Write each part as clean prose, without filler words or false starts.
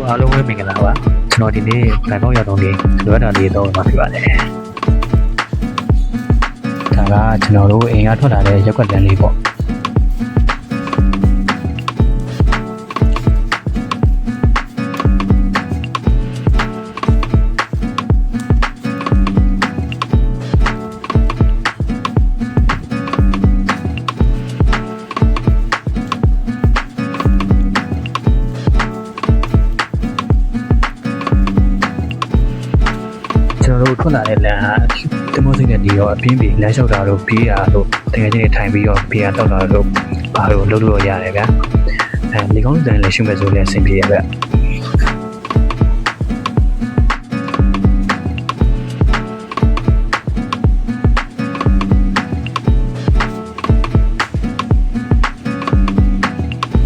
အားလုံးပဲမင်္ဂလာပါကျွန်တော်ဒီနေ့ဘန်ကောက်ရောက်တော့နေလိုအပ်တာလေးတော့မှာဖြစ်ပါတယ်ဒါကကျွန်တော်တို့အိမ်ကထွက်လာတဲ့ရက်ွက်တန်းလေးပေါ့ထွက်လာတဲ့လမ်းဟာတမိုးစိတ်နဲ့ဒီရောအပြင်းပြေလမ်းလျှောက်တာတို့ပြေးတာတို့တကယ်ချင်းထိုင်ပြီးတော့ပြေးတာတောက်တာတို့ဘာလို့လုပ်လို့ရတယ်ဗျာဒီကောင်းတဲ့လည်းရှုမဲ့ဆိုလည်းအဆင်ပြေရဗျ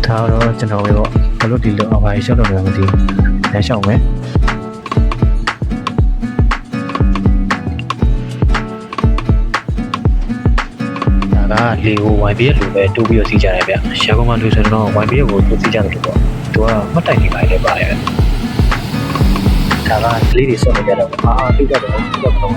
ဒါတော့ကျွန်တော်ပဲပေါ့ဘလို့ဒီလိုအပိုင်းရှောက်တော့လည်းမသိဘူးလမ်းလျှောက်မယ်လေကို YBS လိုပဲတိုးပြီးတော့စီးကြတယ်ဗျ။ရှာကုန်မှလို့ဆိုတော့ YBS ကိုတိုးစီးကြတယ်လို့ပေါ့။သူကမှတ်တိုင်နေပါလေပါတယ်။ဒါကကလေးတွေဆော့နေကြတော့တိကျတော့တိကျတော့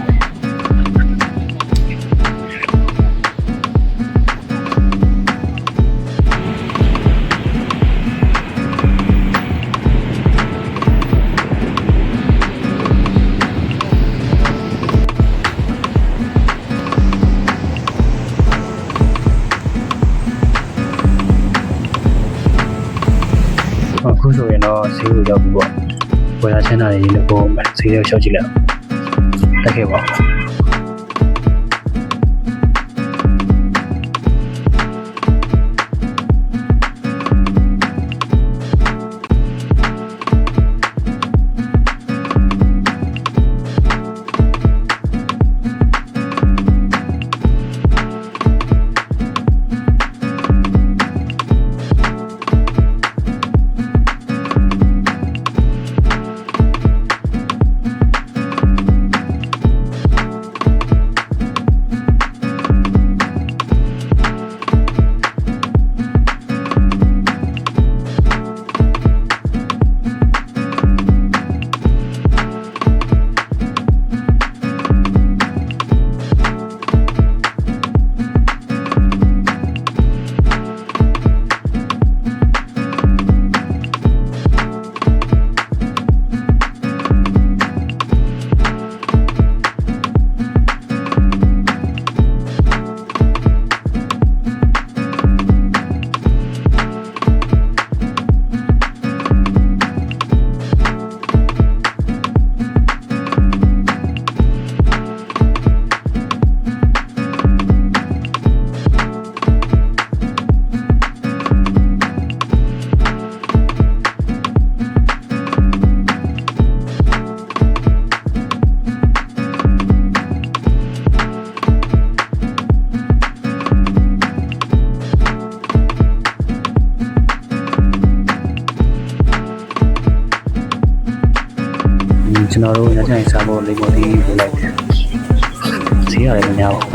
အခုဆိုရင်တော့ဈေးကိုရောက်ပြီပေါ့ဝယ်ရချမ်းသာရေးလို့ပေါ့ဈေးရောက်ကြည့်လိုက်တက်ခဲ့ပါကျွန်တော်တို့ညချင်စားဖို့လေးပေါ်တီးပို့လိုက်တယ်ဈေးရတယ်မများဘူး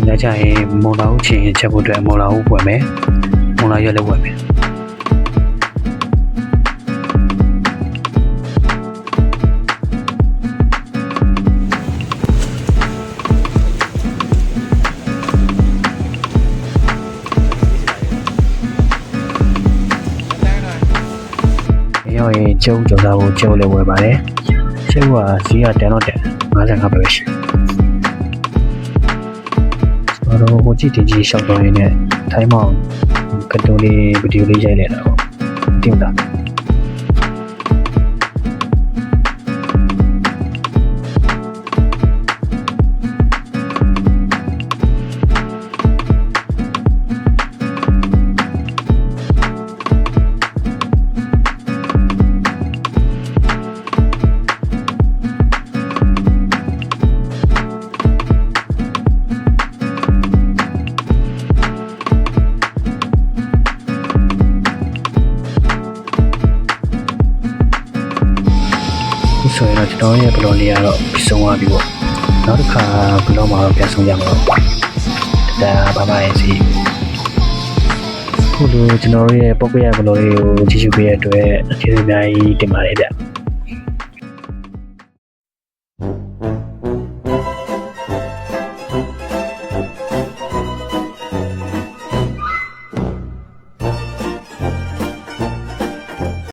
ညချင်မုံလာဦးချင်းချက်ဖို့အတွက်မုံလာဦးပွင့်မယ်မုံလာရွက်လည်းဝယ်မယ်ရောရင်ကျုံကြော်သားကိုကျုံလည်းဝယ်ပါတယ်ကျုံကဈေးကတန်တော့တက်55ပဲရှိတော့ဟိုကြည့်တင်ကြီးရှောက်တော့ရင်းနဲ့ထိုင်းမောင်ကတုံးလေးဗီဒီယိုလေးရိုက်လိုက်တာပေါ့တင်တာ ကျွန်တော်ရဲ့ဘလော့လေးကတော့ပြီးဆုံးသွားပြီပေါ့နောက်တစ်ခါဘလော့မှာတော့ပြန်ဆုံးကြမှာပေါ့ဒါဘာမှရင်စီခုလိုကျွန်တော်ရဲ့ပုတ်ပြရဘလော့လေးကိုကြည့်ရှုပေးရတဲ့အတွက်ကျေးဇူးအများကြီးတင်ပါတယ်ဗျ